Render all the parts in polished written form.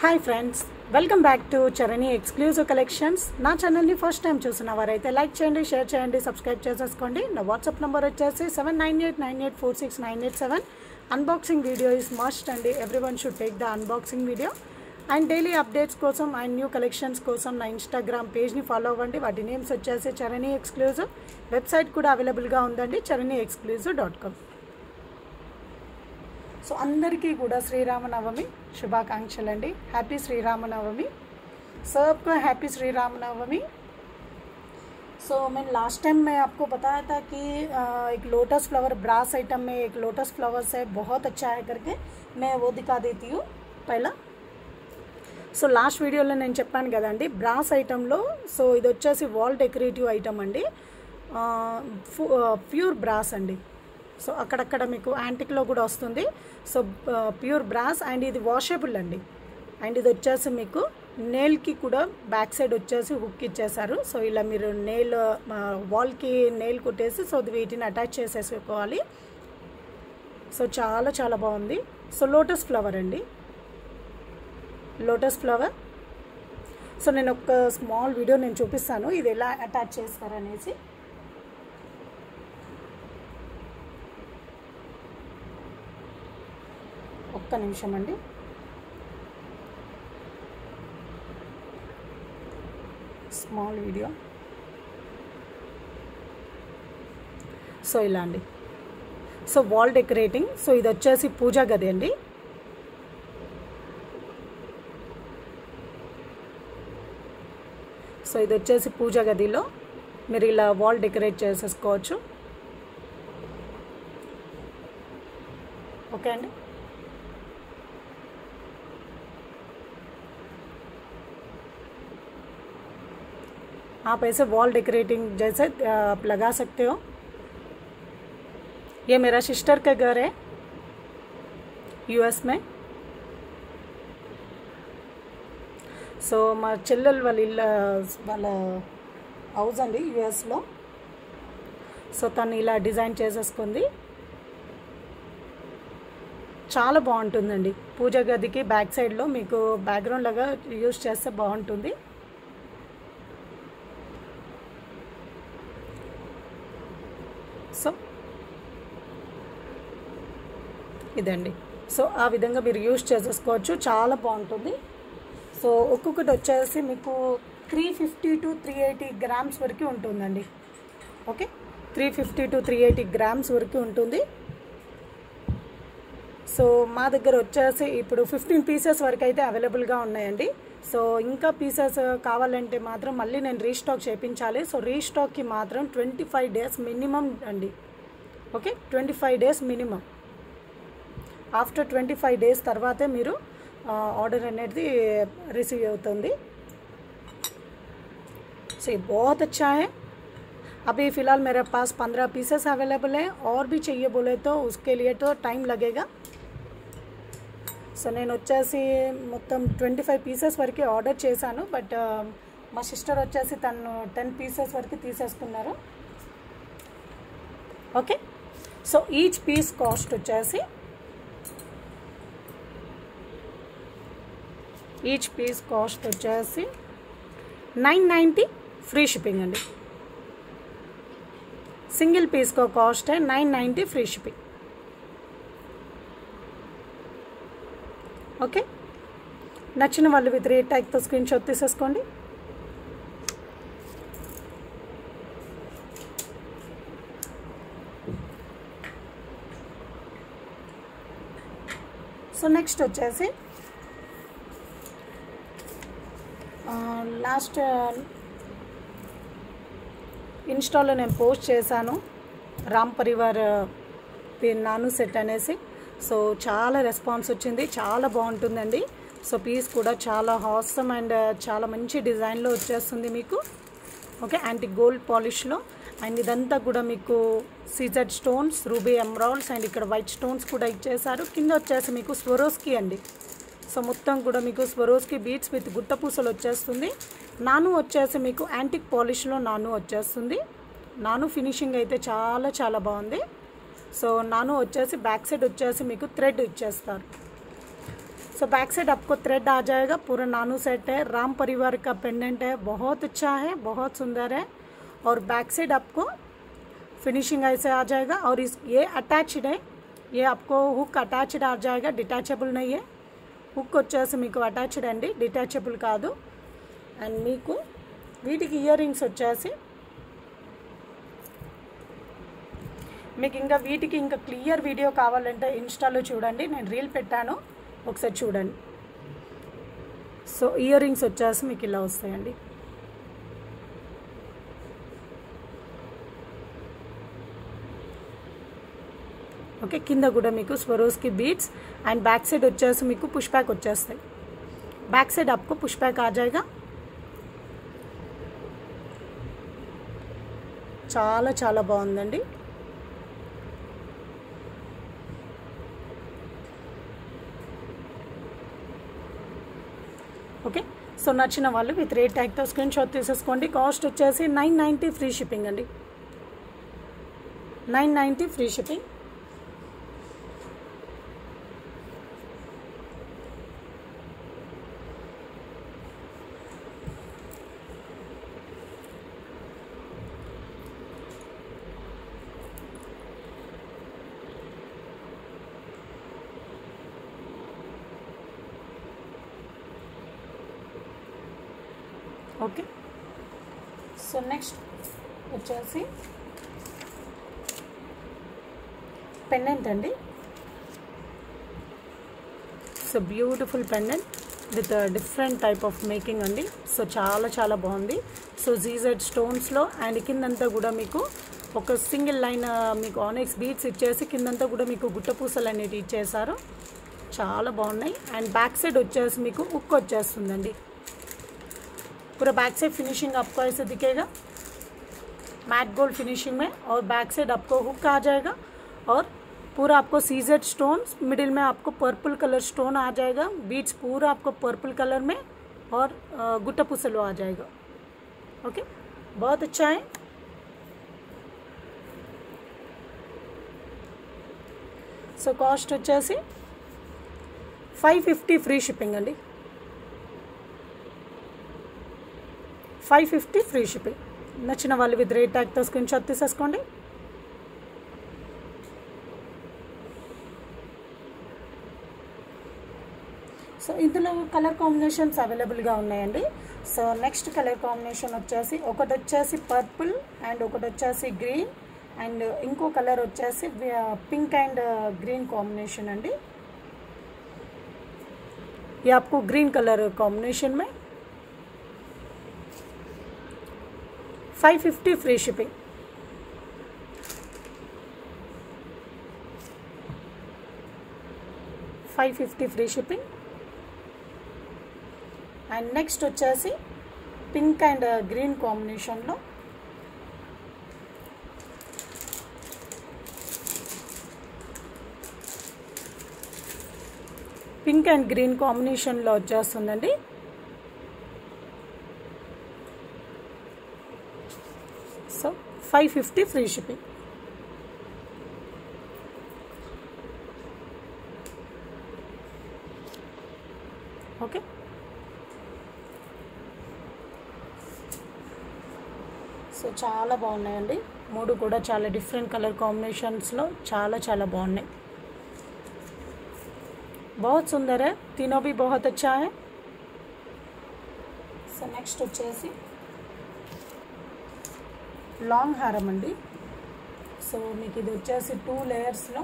Hi friends, welcome back to Charani exclusive collections. నా ఛానల్ని first time చూసిన వారైతే లైక్ చేయండి, షేర్ చేయండి, సబ్స్క్రైబ్ చేసేసుకోండి. నా వాట్సాప్ నెంబర్ వచ్చేసి 7989846987. అన్బాక్సింగ్ వీడియో ఇస్ మస్ట్ అండి. Everyone should take the unboxing video. And daily updates కోసం అండ్ న్యూ కలెక్షన్స్ కోసం నా ఇన్స్టాగ్రామ్ పేజ్ని ఫాలో అవ్వండి. వాటి నేమ్స్ వచ్చేసి చరణి ఎక్స్క్లూజివ్. వెబ్సైట్ కూడా అవైలబుల్గా ఉందండి, charanieexclusive.com. సో అందరికీ కూడా శ్రీరామనవమి శుభాకాంక్షలు అండి. హ్యాపీ శ్రీరామనవమి. सबको हैप्पी श्री राम नवमी. सो मैं लास्ट टाइम मैं आपको बताया था कि एक लोटस फ्लावर ब्रास आइटम में एक लोटस फ्लावर्स है, बहुत अच्छा है करके मैं वो दिखा देती हूँ पहला. సో లాస్ట్ వీడియోలో నేను చెప్పాను కదండి బ్రాస్ ఐటెంలో. సో ఇది వచ్చేసి వాల్ డెకరేటివ్ ఐటమ్ అండి, ప్యూర్ బ్రాస్ అండి. సో అక్కడక్కడ మీకు యాంటిక్లో కూడా వస్తుంది. సో ప్యూర్ బ్రాస్ అండ్ ఇది వాషబుల్ అండి. అండ్ ఇది వచ్చేసి మీకు నెయిల్కి కూడా బ్యాక్ సైడ్ వచ్చేసి హుక్ ఇచ్చేసారు. సో ఇలా మీరు నెయిల్ వాల్కి నెయిల్ కొట్టేసి సో వీటిని అటాచ్ చేసేసుకోవాలి. సో చాలా చాలా బాగుంది. సో లోటస్ ఫ్లవర్ అండి, లోటస్ ఫ్లవర్. సో నేను ఒక స్మాల్ వీడియో నేను చూపిస్తాను ఇది ఎలా అటాచ్ చేస్తారనేసి. ఒక్క నిమిషం అండి. Small video. సో ఇలా అండి. So wall decorating. సో ఇది వచ్చేసి పూజా గది అండి. సో ఇది వచ్చేసి పూజా గదిలో మీరు ఇలా వాల్ డెకరేట్ చేసేసుకోవచ్చు. ఓకే అండి. आप ऐसे वॉल डेकोरेटिंग जैसे आप लगा सकते हो. ये मेरा सिस्टर का घर है यूएस में. సో మా చెల్లెలు వాళ్ళ హౌస్ అండి యూఎస్లో. సో తను ఇలా డిజైన్ చేసేసుకుంది. చాలా బాగుంటుందండి. పూజ గదికి బ్యాక్ సైడ్లో మీకు బ్యాక్గ్రౌండ్ లాగా యూజ్ చేస్తే బాగుంటుంది. సో ఇదండి. సో ఆ విధంగా మీరు యూజ్ చేసేసుకోవచ్చు, చాలా బాగుంటుంది. సో ఒక్కొక్కటి వచ్చేసి మీకు 350 to 380 గ్రామ్స్ వరకు ఉంటుందండి. ఓకే, 350 to 380 గ్రామ్స్ వరకు ఉంటుంది. సో మా దగ్గర వచ్చేసి ఇప్పుడు 15 పీసెస్ వరకు అయితే అవైలబుల్గా ఉన్నాయండి. సో ఇంకా పీసెస్ కావాలంటే మాత్రం మళ్ళీ నేను రీస్టాక్ చేయించాలి. సో రీస్టాక్కి మాత్రం 25 days మినిమం అండి. Okay, 25 days minimum. After 25 days తర్వాతే మీరు ఆర్డర్ అనేది रिसीव అవుతుంది. సో ये बहुत अच्छा है. अभी फ़िलहाल मेरे पास 15 पीसेस अवेलेबल है. और भी चाहिए बोले तो उसके लिए तो टाइम लगेगा. సో నేను వచ్చేసి మొత్తం 25 పీసెస్ వరకు ఆర్డర్ చేశాను. బట్ మా సిస్టర్ వచ్చేసి తను 10 పీసెస్ వరకు తీసేసుకున్నారు. Okay. So each piece cost వచ్చేసి $990 फ्री शिपिंग अंडी. सिंगल पीस को कॉस्ट है $990 फ्री शिपिंग. ఓకే, నచ్చిన వాళ్ళు విత్ రేట్ ట్యాగ్తో స్క్రీన్ షాట్ తీసేసుకోండి. సో నెక్స్ట్ వచ్చేసి లాస్ట్ ఇన్స్టాలో నేను పోస్ట్ చేశాను రామ్ పరివార్ నాను సెట్ అనేసి. సో చాలా రెస్పాన్స్ వచ్చింది, చాలా బాగుంటుందండి. సో పీస్ కూడా చాలా హాసమ్ అండ్ చాలా మంచి డిజైన్లో వచ్చేస్తుంది మీకు. ఓకే, యాంటీ గోల్డ్ పాలిష్లో. అండ్ ఇదంతా కూడా మీకు CZ stones, ruby emeralds and ఇక్కడ వైట్ స్టోన్స్ కూడా ఇచ్చేసారు. కింద వచ్చేసి మీకు స్వరోస్కి అండి. సో మొత్తం కూడా మీకు స్వరోస్కి బీట్స్ విత్ గుట్ట పూసలు వచ్చేస్తుంది. నాను వచ్చేసి మీకు యాంటిక్ పాలిష్లో నాను వచ్చేస్తుంది. నాను ఫినిషింగ్ అయితే చాలా చాలా బాగుంది. సో నాను వచ్చేసి బ్యాక్ సైడ్ వచ్చేసి మీకు థ్రెడ్ ఇచ్చేస్తారు. సో सो बैक साइड आपको थ्रेड आ जाएगा, पूरा नानू सेट है, राम परिवार का पेंडेंट है, बहुत अच्छा है, बहुत सुंदर है। और बैक साइड आपको फिनिशिंग ऐसे आ जाएगा। और इस ये अटैच्ड है, ये आपको हुक अटैच्ड आ जाएगा, डिटैचबल नहीं है। हुक వచ్చేసి మీకు అటాచ్డ్ అండి, డిటాచబుల్ కాదు। అండ్ మీకు వీటికి ఇయర్ రింగ్స్ వచ్చేసి మీకు ఇంకా వీటికి ఇంకా క్లియర్ వీడియో కావాలంటే ఇన్స్టాలో చూడండి, నేను రీల్ పెట్టాను, ఒకసారి చూడండి। సో ఇయర్ రింగ్స్ వచ్చేసి మీకు ఇలా వస్తాయండి। ఓకే, కింద కూడా మీకు Swarovski beads and back side వచ్చేసి మీకు పుష్ బ్యాక్ వచ్చేస్తాయి। बैक साइड आपको पुश बैक आ जाएगा। చాలా చాలా బాగుందండి। ఓకే, సో నచ్చిన వాళ్ళు విత్ రేట్ ట్యాగ్తో స్క్రీన్ షాట్ తీసేసుకోండి। కాస్ట్ వచ్చేసి 990 ఫ్రీ షిప్పింగ్ అండి, 990 free shipping. Okay, so next వచ్చేసి పెండెంట్ అండి। So beautiful pendant with different type of making అండి। సో చాలా చాలా బాగుంది। సో జీజెడ్ స్టోన్స్లో అండ్ కిందంతా కూడా మీకు ఒక సింగిల్ లైన్ మీకు ఆనెక్స్ బీడ్స్ ఇచ్చేసి కిందంతా కూడా మీకు గుట్టపూసలు అనేవి ఇచ్చేసారు, చాలా బాగున్నాయి। అండ్ బ్యాక్ సైడ్ వచ్చేసి మీకు ఉక్ వచ్చేస్తుందండి। पूरा बैक साइड फिनिशिंग आपको ऐसे दिखेगा, मैट गोल्ड फिनिशिंग में। और बैक साइड आपको हुक आ जाएगा और पूरा आपको सीजेड स्टोन्स, मिडिल में आपको पर्पल कलर स्टोन आ जाएगा, बीड्स पूरा आपको पर्पल कलर में और गुट्टा पुसलो आ जाएगा। ओके, बहुत अच्छा है। సో కాస్ట్ వచ్చేసి 550 ఫ్రీ షిప్పింగ్ అండి, 550 ఫ్రీ షిప్పింగ్। నచ్చిన వాళ్ళు విత్ రేట్ ట్యాగ్తో స్క్రీన్ షాట్ తీసేసుకోండి। సో ఇందులో కలర్ కాంబినేషన్స్ అవైలబుల్గా ఉన్నాయండి। సో నెక్స్ట్ కలర్ కాంబినేషన్ వచ్చేసి ఒకటి వచ్చేసి పర్పుల్ అండ్ ఒకటి వచ్చేసి గ్రీన్ అండ్ ఇంకో కలర్ వచ్చేసి పింక్ అండ్ గ్రీన్ కాంబినేషన్ అండి। ये आपको ग्रीन कलर कॉम्बिनेशन में 550 free shipping. Free shipping. And next వచ్చేసి పింక్ అండ్ గ్రీన్ కాంబినేషన్లో పింక్ అండ్ గ్రీన్ కాంబినేషన్లో వచ్చేస్తుందండి। So 550 free shipping. Okay, so చాలా బాగున్నాయండి, మూడు కూడా చాలా డిఫరెంట్ కలర్ కాంబినేషన్స్లో చాలా చాలా బాగున్నాయి। बहुत सुंदर है, तीनों भी बहुत अच्छा है। సో నెక్స్ట్ వచ్చేసి లాంగ్ హారం అండి। సో మీకు ఇది వచ్చేసి 2 లేయర్స్లో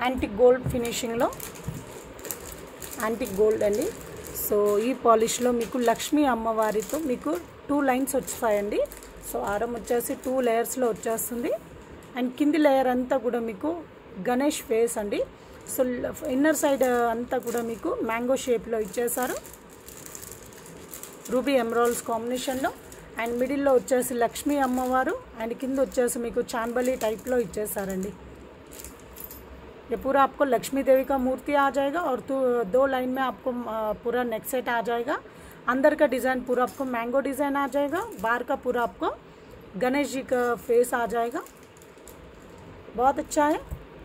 యాంటిక్ గోల్డ్ ఫినిషింగ్లో యాంటిక్ గోల్డ్ అండి। సో ఈ పాలిష్లో మీకు లక్ష్మీ అమ్మవారితో మీకు 2 లైన్స్ వచ్చాయండి। సో హారం వచ్చేసి 2 లేయర్స్లో వచ్చేస్తుంది అండ్ కింది లేయర్ అంతా కూడా మీకు గణేష్ ఫేస్ అండి। సో ఇన్నర్ సైడ్ అంతా కూడా మీకు మ్యాంగో షేప్లో ఇచ్చేసారు రూబీ ఎమరాల్డ్స్ కాంబినేషన్లో। అండ్ మిడిల్లో వచ్చేసి లక్ష్మీ అమ్మవారు అండ్ కింద వచ్చేసి మీకు చాంబలి టైప్లో ఇచ్చేసారండి। ये पूरा आपको लक्ष्मी देवी का मूर्ति आ जाएगा और 2 लाइन में आपको पूरा नेक सेट आ जाएगा। अंदर का डिज़ाइन पूरा आपको मैंगो डिज़ाइन आ जाएगा, बाहर का पूरा आपको गणेश जी का फेस आ जाएगा, बहुत अच्छा है।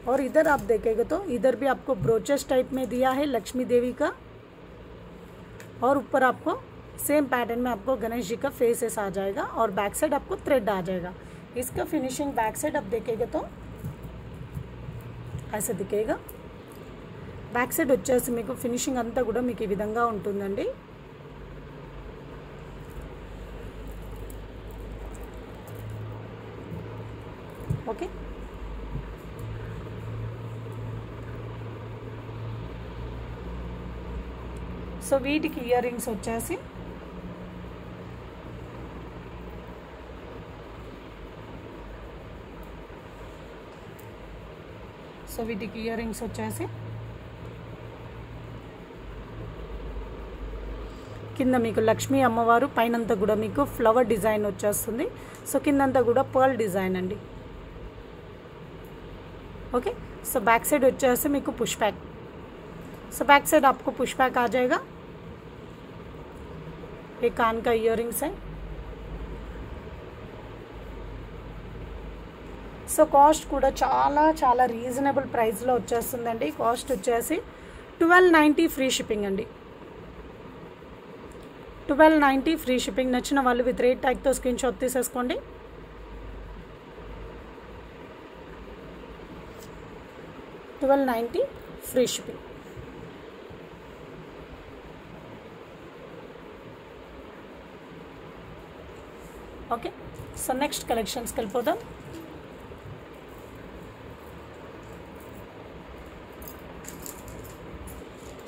और इधर आप देखेंगे तो इधर भी आपको ब्रोचेस टाइप में दिया है लक्ष्मी देवी का, और ऊपर आपको सेम पैटर्न में आपको गणेश जी का फेसेस आ जाएगा और बैक साइड आपको थ्रेड आ जाएगा। इसका फिनिशिंग बैक साइड आप देखेंगे तो ऐसे दिखेगा। बैक साइड వచ్చేసి మీకు ఫినిషింగ్ అంతా కూడా మీకు ఈ విధంగా ఉంటుందండి। ఓకే, సో వీటికి ఇయర్ రింగ్స్ వచ్చేసి కింద మీకు లక్ష్మీ అమ్మవారు, పైనంతా కూడా మీకు ఫ్లవర్ డిజైన్ వచ్చేస్తుంది। సో కిందంతా కూడా పర్ల్ డిజైన్ అండి। ओके, सो बैक साइड వచ్చేసి మీకు push back, so back side आपको पुश बैक आ जाएगा। ये कान का इयरिंग्स है। సో కాస్ట్ కూడా చాలా చాలా రీజనబుల్ ప్రైస్లో వచ్చేస్తుందండి। కాస్ట్ వచ్చేసి 1290 ఫ్రీ షిప్పింగ్ అండి, 1290 ఫ్రీ షిప్పింగ్। నచ్చిన వాళ్ళు విత్ రేట్ ట్యాగ్తో స్క్రీన్ షాట్ తీసేసుకోండి। $1290 free shipping. Okay, so next కలెక్షన్స్కి వెళ్ళిపోదాం।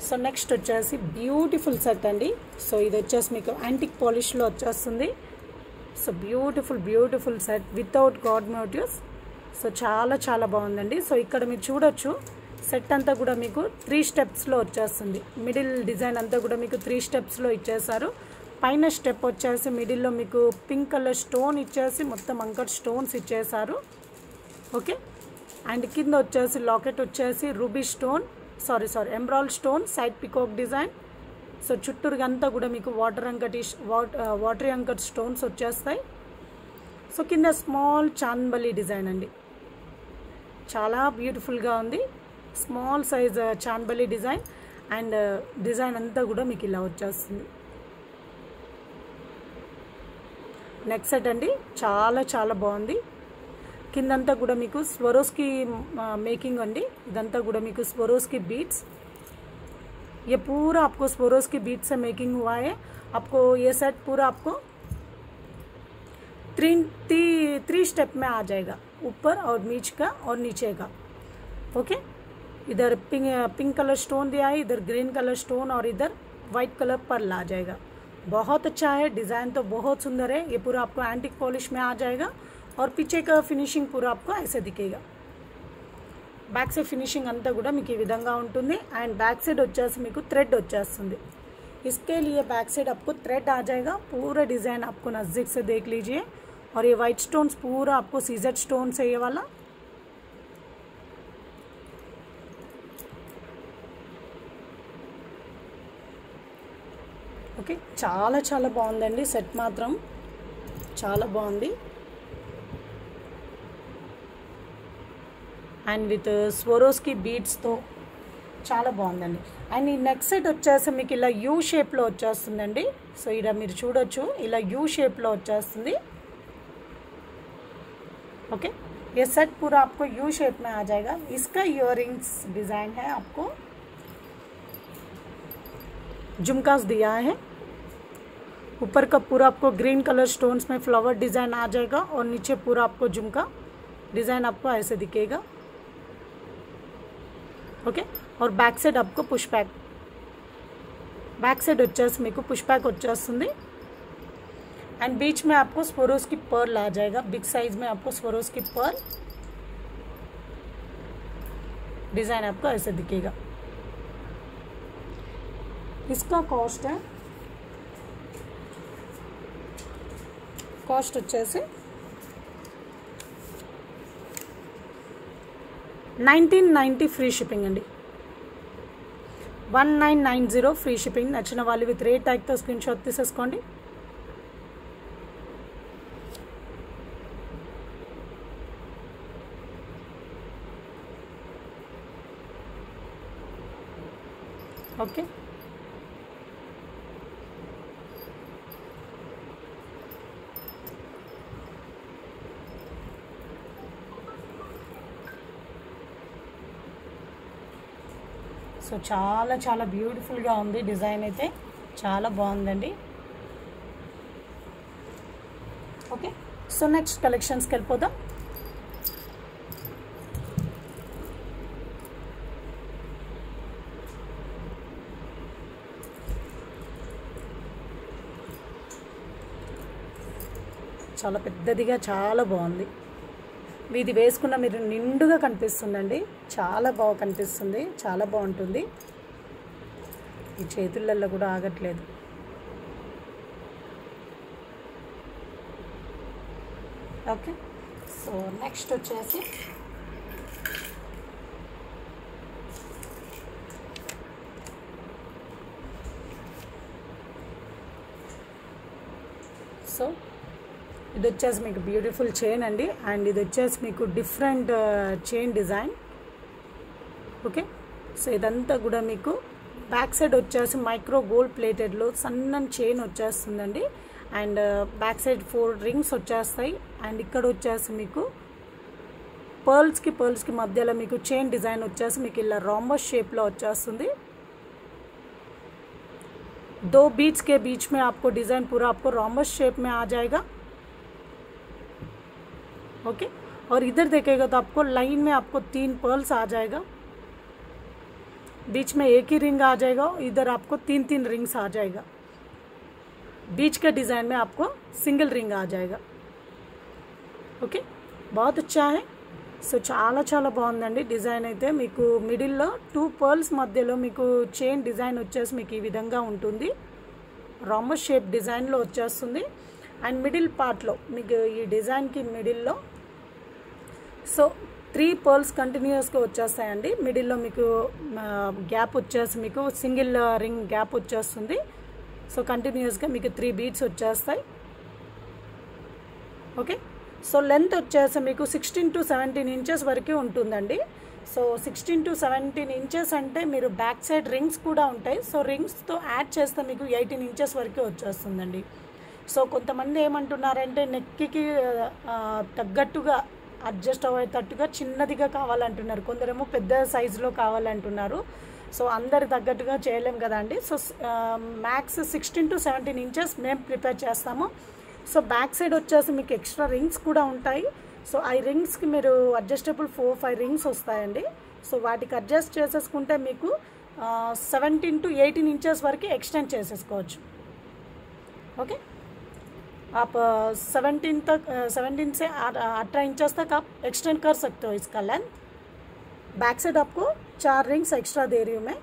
సో నెక్స్ట్ వచ్చేసి బ్యూటిఫుల్ సెట్ అండి। సో ఇది వచ్చేసి మీకు యాంటిక్ పాలిష్లో వచ్చేస్తుంది। So beautiful set without god motifs. So చాలా చాలా బాగుందండి। సో ఇక్కడ మీరు చూడొచ్చు సెట్ అంతా కూడా మీకు 3 స్టెప్స్లో వచ్చేస్తుంది। మిడిల్ డిజైన్ అంతా కూడా మీకు 3 స్టెప్స్లో ఇచ్చేసారు। పైన స్టెప్ వచ్చేసి మిడిల్లో మీకు పింక్ కలర్ స్టోన్ ఇచ్చేసి మొత్తం అంకర్ స్టోన్స్ ఇచ్చేసారు। ఓకే, అండ్ కింద వచ్చేసి లాకెట్ వచ్చేసి ruby stone, sorry emerald stone, side peacock design. So చుట్టూరుగా అంతా కూడా మీకు వాటరీ అంకర్ స్టోన్స్ వచ్చేస్తాయి। సో కింద స్మాల్ చాన్బలి డిజైన్ అండి, చాలా బ్యూటిఫుల్గా ఉంది। Small size chandbali design and design అంతా కూడా మీకు ఇలా వచ్చేస్తుంది। నెక్స్ట్ సెట్ అండి, చాలా చాలా బాగుంది। కిందంతా కూడా మీకు స్వరోస్కి మేకింగ్ అండి, ఇదంతా కూడా మీకు స్వరోస్కి बीट्स, ये पूरा आपको स्वरोस्की बीट से मेकिंग हुआ है। आपको ये सेट पूरा आपको 3 स्टेप में आ जाएगा, ऊपर और बीच का और नीचे का। ओके, इधर पिंक कलर स्टोन दिया है, इधर ग्रीन कलर स्टोन और इधर वाइट कलर पर्ल आ जाएगा। बहुत अच्छा है, डिज़ाइन तो बहुत सुंदर है। ये पूरा आपको एंटिक पॉलिश में आ जाएगा और पीछे का फिनिशिंग पूरा आपको ऐसे दिखेगा। बैक से फिनिशिंग अंता కూడా మీకు ఈ విధంగా ఉంటుంది। అండ్ बैक साइड వచ్చేసి మీకు थ्रेड వచ్చేస్తుంది। इसके लिए बैक साइड आपको थ्रेड आ जाएगा। पूरा डिज़ाइन आपको नज़दीक से देख लीजिए। और ये वाइट स्टोन्स पूरा आपको सीजेड स्टोन्स है ये वाला। ఓకే, చాలా చాలా బాగుందండి సెట్, మాత్రం చాలా బాగుంది। అండ్ విత్ స్వరోస్కి బీడ్స్తో చాలా బాగుందండి। అండ్ ఈ నెక్స్ట్ సెట్ వచ్చేసి మీకు ఇలా యూ షేప్లో వచ్చేస్తుందండి। సో ఇలా మీరు చూడొచ్చు, ఇలా యూ షేప్లో వచ్చేస్తుంది। ओके, ये सेट पूरा आपको यू शेप में आ जाएगा। इसका इयररिंग्स डिज़ाइन है, आपको झुमकास दिया है। ऊपर का पूरा आपको ग्रीन कलर स्टोन्स में फ्लावर डिज़ाइन आ जाएगा और नीचे पूरा आपको झुमका डिज़ाइन आपको ऐसे दिखेगा। ओके, और बैक साइड आपको पुश बैक, बैक साइड వచ్చేసి మీకు పుష్ బ్యాక్ వచ్చేస్తుంది। एंड बीच में आपको स्वरोस की पर्ल आ जाएगा, बिग साइज में आपको स्वरोस की पर्ल डिज़ाइन आपको ऐसे दिखेगा। इसका कॉस्ट है, कॉस्ट వచ్చేసి 1990 ఫ్రీ షిప్పింగ్ అండి, 1990 ఫ్రీ షిప్పింగ్। నచ్చిన వాళ్ళు విత్ రేట్ ట్యాగ్తో స్క్రీన్ షాట్ తీసేసుకోండి। ఓకే, సో చాలా చాలా బ్యూటిఫుల్గా ఉంది. డిజైన్ అయితే చాలా బాగుందండి. ఓకే, సో నెక్స్ట్ కలెక్షన్స్కి వెళ్ళిపోదాం. చాలా పెద్దదిగా చాలా బాగుంది. ఇది వేసుకున్న మీరు నిండుగా కనిపిస్తుందండి. చాలా బాగా కనిపిస్తుంది, చాలా బాగుంటుంది. ఈ చేతులలో కూడా ఆగట్లేదు. ఓకే, సో నెక్స్ట్ వచ్చేసి సో ఇది వచ్చేసి మీకు బ్యూటిఫుల్ చైన్ అండి. అండ్ ఇది వచ్చేసి మీకు different chain design. Okay, so ఇదంతా కూడా మీకు బ్యాక్ సైడ్ వచ్చేసి మైక్రో గోల్డ్ ప్లేటెడ్లో సన్నని చైన్ వచ్చేస్తుందండి. అండ్ బ్యాక్ సైడ్ 4 రింగ్స్ వచ్చేస్తాయి. అండ్ ఇక్కడ వచ్చేసి మీకు పర్ల్స్కి మధ్యలో మీకు చైన్ డిజైన్ వచ్చేసి మీకు ఇలా రాంబస్ షేప్లో వచ్చేస్తుంది. 2 बीट्स के बीच में आपको डिज़ाइन पूरा आपको रोमबस शेप में आ जाएगा. ओके, और इधर देखेगा तो आपको लाइन में आपको 3 पर्ल्स आ जाएगा. बीच में एक ही रिंग आ जाएगा. इधर आपको 3 रिंग्स आ जाएगा. बीच के डिज़ाइन में आपको सिंगल रिंग आ जाएगा. ओके, बहुत अच्छा है. సో చాలా చాలా బాగుందండి డిజైన్ అయితే. మీకు మిడిల్లో 2 పర్ల్స్ మధ్యలో మీకు చైన్ డిజైన్ వచ్చేసి మీకు ఈ విధంగా ఉంటుంది. రాంబస్ షేప్ డిజైన్లో వచ్చేస్తుంది. అండ్ మిడిల్ పార్ట్లో మీకు ఈ డిజైన్కి మిడిల్లో సో 3 పర్ల్స్ కంటిన్యూస్గా వచ్చేస్తాయండి. మిడిల్లో మీకు గ్యాప్ వచ్చేసి మీకు సింగిల్ రింగ్ గ్యాప్ వచ్చేస్తుంది. సో కంటిన్యూస్గా మీకు 3 బీట్స్ వచ్చేస్తాయి. ఓకే, సో లెంత్ వచ్చేసి మీకు 16 to 17 ఇంచెస్ వరకు ఉంటుందండి. సో 16 to 17 ఇంచెస్ అంటే మీరు బ్యాక్ సైడ్ రింగ్స్ కూడా ఉంటాయి. సో రింగ్స్తో యాడ్ చేస్తే మీకు 18 ఇంచెస్ వరకు వచ్చేస్తుందండి. సో కొంతమంది ఏమంటున్నారంటే నెక్కి తగ్గట్టుగా అడ్జస్ట్ అయ్యేటట్టుగా చిన్నదిగా కావాలంటున్నారు. కొందరేమో పెద్ద సైజులో కావాలంటున్నారు. సో అందరి తగ్గట్టుగా చేయలేం కదా అండి. సో మ్యాక్స్ 16 to 17 ఇంచెస్ మేము ప్రిపేర్ చేస్తాము. సో బ్యాక్ సైడ్ వచ్చేసి మీకు ఎక్స్ట్రా రింగ్స్ కూడా ఉంటాయి. సో ఆ రింగ్స్కి మీరు అడ్జస్టబుల్ 4-5 రింగ్స్ వస్తాయండి. సో వాటికి అడ్జస్ట్ చేసేసుకుంటే మీకు 17 to 18 ఇంచెస్ వరకు ఎక్స్టెండ్ చేసేసుకోవచ్చు. ఓకే, आप 17 से 18 इंचेस तक आप एक्सटेंड कर सकते हो इसका लेंथ. बैक साइड आपको 4 रिंग्स एक्स्ट्रा दे रही हूँ मैं.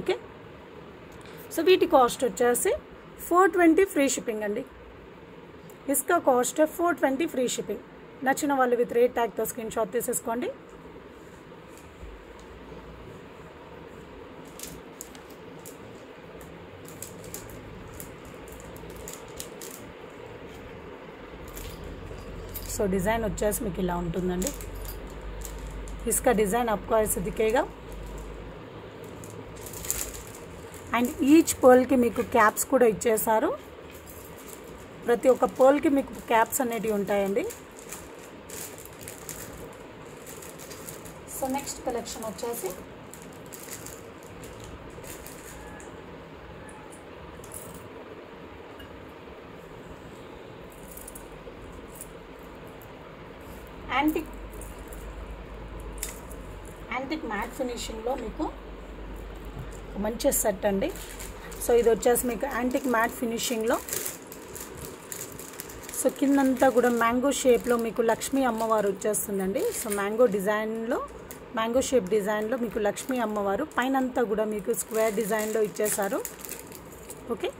ओके, సో వీటి కాస్ట్ వచ్చేసి 420 ఫ్రీ షిప్పింగ్ అండి. Iska cost 420 free shipping. నచ్చిన వాళ్ళు విత్ రేట్ ట్యాగ్తో స్క్రీన్ షాట్ తీసేసుకోండి. సో డిజైన్ వచ్చేసి మీకు ఇలా ఉంటుందండి. ఇస్కా డిజైన్ आपको ऐसे दिखेगा. అండ్ ఈచ్ పర్ల్కి మీకు క్యాప్స్ కూడా ఇచ్చేసారు. ప్రతి ఒక్క పర్ల్కి మీకు క్యాప్స్ అనేటివి ఉంటాయండి. సో నెక్స్ట్ కలెక్షన్ వచ్చేసి యాంటిక్ మ్యాట్ ఫినిషింగ్లో మీకు మంచి సెట్ అండి. సో ఇది వచ్చేసి మీకు యాంటిక్ మ్యాట్ ఫినిషింగ్లో సో కిందంతా కూడా మ్యాంగో షేప్లో మీకు లక్ష్మీ అమ్మవారు వచ్చేస్తుందండి. సో మ్యాంగో షేప్ డిజైన్లో మీకు లక్ష్మీ అమ్మవారు, పైనంతా కూడా మీకు స్క్వేర్ డిజైన్లో ఇచ్చేసారు. ఓకే,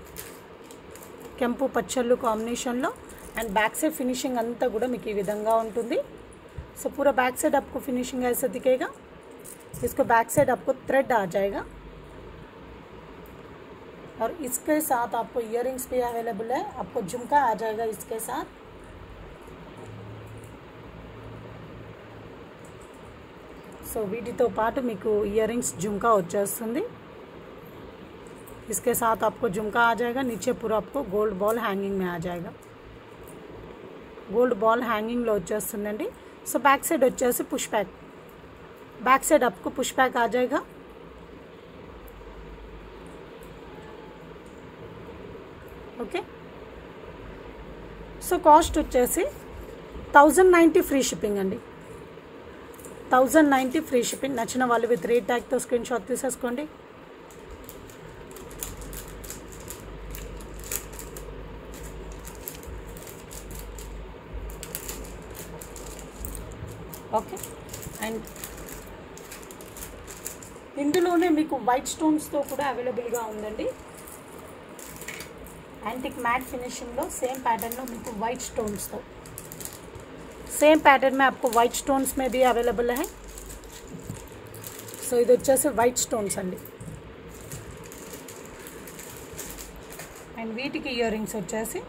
కెంపు పచ్చళ్ళు కాంబినేషన్లో. అండ్ బ్యాక్ సైడ్ ఫినిషింగ్ అంతా కూడా మీకు ఈ విధంగా ఉంటుంది. సో पूरा बैक साइड आपको फिनिशिंग ऐसा दिखेगा. इसको बैक साइड आपको थ्रेड आ जाएगा. और इसके साथ आपको इयररिंग्स भी अवेलेबल है. आपको झुमका आ जाएगा इसके साथ. సో వీటితో పాటు మీకు ఇయర్ రింగ్స్ झुमका వచ్చేస్తుంది. इसके साथ आपको झुमका आ जाएगा. नीचे पूरा आपको गोल्ड बॉल हैंगिंग में आ जाएगा. गोल्ड बॉल हैंगिंग లో వచ్చేస్తుందండి. సో బ్యాక్ సైడ్ వచ్చేసి పుష్ బ్యాక్. बैक साइड आपको पुश बैक आ जाएगा. ओके. సో కాస్ట్ వచ్చేసి 1090 ఫ్రీ షిప్పింగ్ అండి. 1090 ఫ్రీ షిప్పింగ్. నచ్చిన వాళ్ళు విత్ రేట్ ట్యాగ్తో స్క్రీన్ షాట్ తీసేసుకోండి. ఓకే. అండ్ ఇందులోనే మీకు వైట్ స్టోన్స్తో కూడా అవైలబుల్గా ఉందండి. యాంటిక్ मैट फिनिशिंग लो सेम पैटर्न में మీకు वाइट स्टोन्स तो सेम पैटर्न में आपको वाइट स्टोन्स में भी अवेलेबल है. సో ఇది వచ్చేసి వైట్ స్టోన్స్ అండి. అండ్ వీటికి ఇయర్ రింగ్స్ వచ్చేసి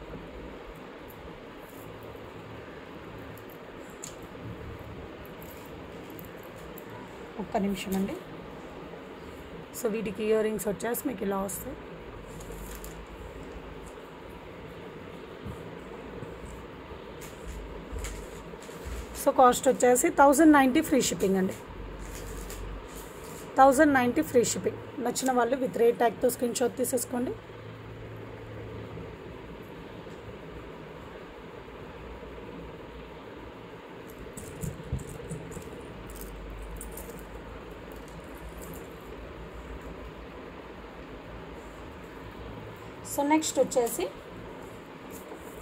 ఒక్క నిమిషం అండి. సో వీటికి ఇయర్ రింగ్స్ వచ్చేసి మీకు ఇలా వస్తాయి. సో కాస్ట్ వచ్చేసి 1090 ఫ్రీ షిప్పింగ్ అండి. 1090 ఫ్రీ షిప్పింగ్. నచ్చిన వాళ్ళు విత్ రేట్ ట్యాగ్తో స్క్రీన్ షాట్ తీసేసుకోండి. సో నెక్స్ట్ వచ్చేసి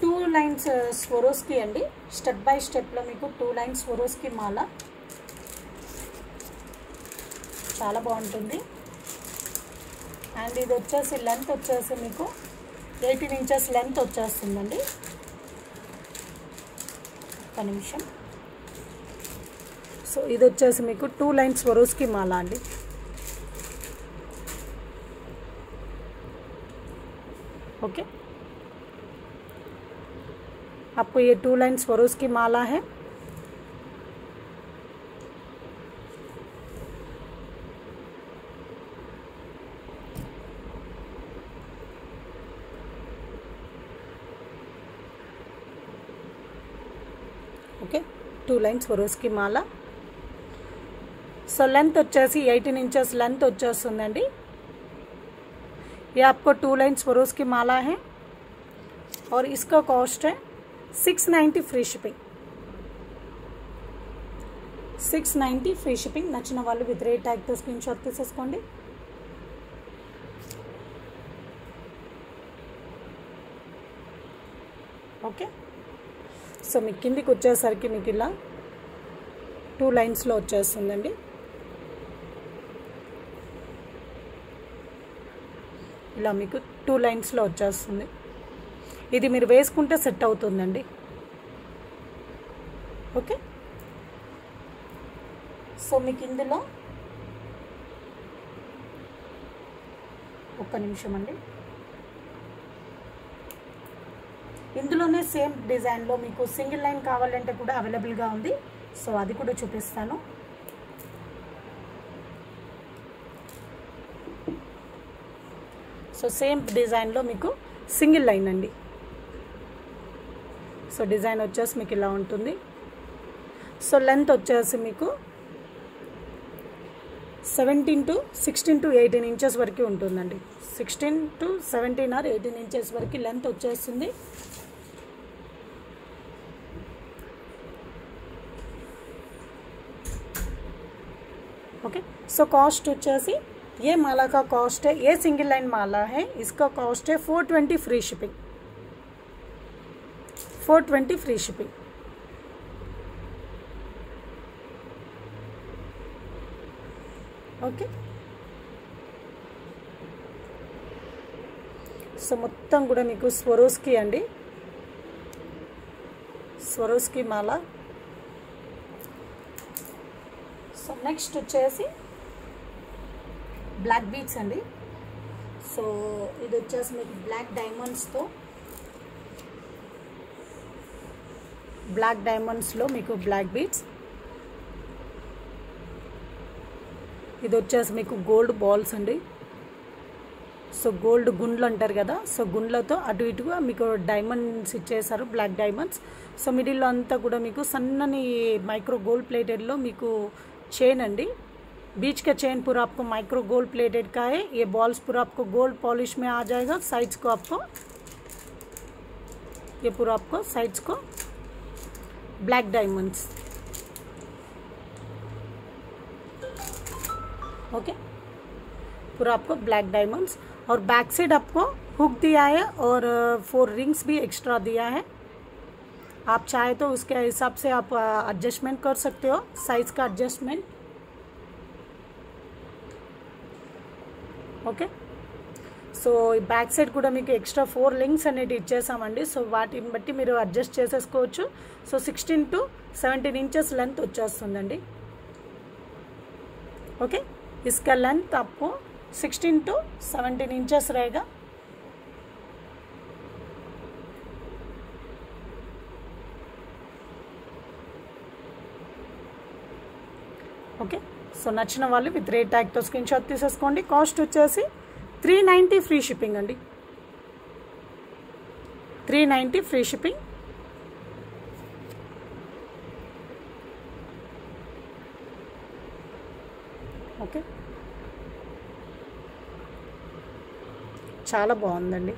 2 లైన్స్ స్వరోస్కి అండి. స్టెప్ బై స్టెప్లో మీకు 2 లైన్స్ స్వరోస్కి మాల చాలా బాగుంటుంది. అండ్ ఇది వచ్చేసి లెంత్ వచ్చేసి మీకు 18 ఇంచెస్ లెంత్ వచ్చేస్తుందండి. ఒక నిమిషం. సో ఇది వచ్చేసి మీకు 2 లైన్స్ స్వరోస్కి మాల అండి. ओके. आपको ये 2 लाइन स्वरोज की माला है. ओके. 2 लाइन स्वरोज की माला. సో లెంత్ వచ్చేసి 18 ఇంచెస్ లెంత్ వచ్చేస్తుందండి. ये आपको 2 लाइन स्वरोज की माला है और इसका कॉस्ट है 690 फ्री शिपिंग. 690 free shipping. నచ్చిన వాళ్ళు విత్ రేట్ ట్యాగ్తో స్క్రీన్ షాట్ తీసేసుకోండి. ఓకే. సో మీ కిందికి వచ్చేసరికి మీకు ఇలా 2 లైన్స్లో వచ్చేస్తుందండి. ఇలా మీకు 2 లైన్స్లో వచ్చేస్తుంది. ఇది మీరు వేసుకుంటే సెట్ అవుతుందండి. ఓకే. సో మీకు ఇందులో ఒక్క నిమిషం అండి. ఇందులోనే సేమ్ డిజైన్లో మీకు సింగిల్ లైన్ కావాలంటే కూడా అవైలబుల్గా ఉంది. సో అది కూడా చూపిస్తాను. సో సేమ్ డిజైన్లో మీకు సింగిల్ లైన్ అండి. సో డిజైన్ వచ్చేసి మీకు ఇలా ఉంటుంది. సో లెంత్ వచ్చేసి మీకు 17 to 16 to 18 ఇంచెస్ వరకు ఉంటుందండి. 16 to 17 or 18 ఇంచెస్ వరకు లెంత్ వచ్చేస్తుంది. ओके. सो कॉस्ट వచ్చేసి ये माला का कॉस्ट है, ये सिंगल लाइन माला है, इसका कॉस्ट है 420 free shipping. 420 free shipping. Okay. So మొత్తం కూడా మీకు స్వరోస్కి అండి. స్వరోస్కి మాల. సో నెక్స్ట్ వచ్చేసి బ్లాక్ బీడ్స్ అండి. సో ఇది వచ్చేసి మీకు బ్లాక్ డైమండ్స్తో, బ్లాక్ డైమండ్స్లో మీకు బ్లాక్ బీడ్స్. ఇది వచ్చేసి మీకు గోల్డ్ బాల్స్ అండి. సో గోల్డ్ గుండ్లు అంటారు కదా, సో గుండ్లతో అటు ఇటుగా మీకు డైమండ్స్ ఇచ్చేసారు, బ్లాక్ డైమండ్స్. సో మిడిల్లో అంతా కూడా మీకు సన్నని మైక్రో గోల్డ్ ప్లేటెడ్లో మీకు चेन अंडी. बीच का चेन पूरा आपको माइक्रो गोल्ड प्लेटेड का है. ये बॉल्स पूरा आपको गोल्ड पॉलिश में आ जाएगा. साइड्स को आपको ये पूरा आपको साइड्स को ब्लैक डायमंड्स. ओके, पूरा आपको ब्लैक डायमंड्स. और बैक साइड आपको हुक दिया है और 4 रिंग्स भी एक्स्ट्रा दिया है. आप चाहे तो उसके हिसाब से आप एडजस्टमेंट कर सकते हो, साइज का adjustment. Okay, so back side కూడా మీకు ఎక్స్ట్రా 4 లింక్స్ అనేది ఇచ్చేసామండి. సో వాటిని బట్టి మీరు అడ్జస్ట్ చేసేసుకోవచ్చు. సో 16 to 17 इंचेस लेंथ వచ్చేస్తుందండి. ओके, इसका लेंथ आपको 16 to 17 इंचेस रहेगा. ఓకే, సో నచ్చిన వాళ్ళు విత్ రేట్ ట్యాగ్తో స్క్రీన్ షాట్ తీసేసుకోండి. కాస్ట్ వచ్చేసి 390 ఫ్రీ షిప్పింగ్ అండి. 390 ఫ్రీ షిప్పింగ్. ఓకే, చాలా బాగుందండి.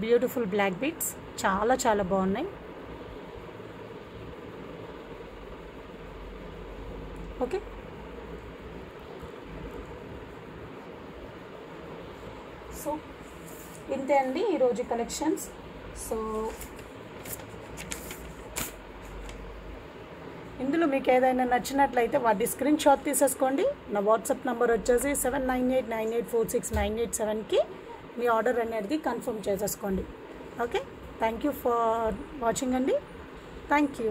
బ్యూటిఫుల్ బ్లాక్ బీట్స్ చాలా చాలా బాగున్నాయి. ఓకే, సో ఇంతే అండి ఈరోజు కలెక్షన్స్. సో ఇందులో మీకు ఏదైనా నచ్చినట్లయితే వాటి స్క్రీన్ షాట్ తీసేసుకోండి. నా వాట్సాప్ నెంబర్ వచ్చేసి 7989846987కి మీ ఆర్డర్ అనేది కన్ఫర్మ్ చేసేసుకోండి. Okay, thank you for watching అండి. Thank you.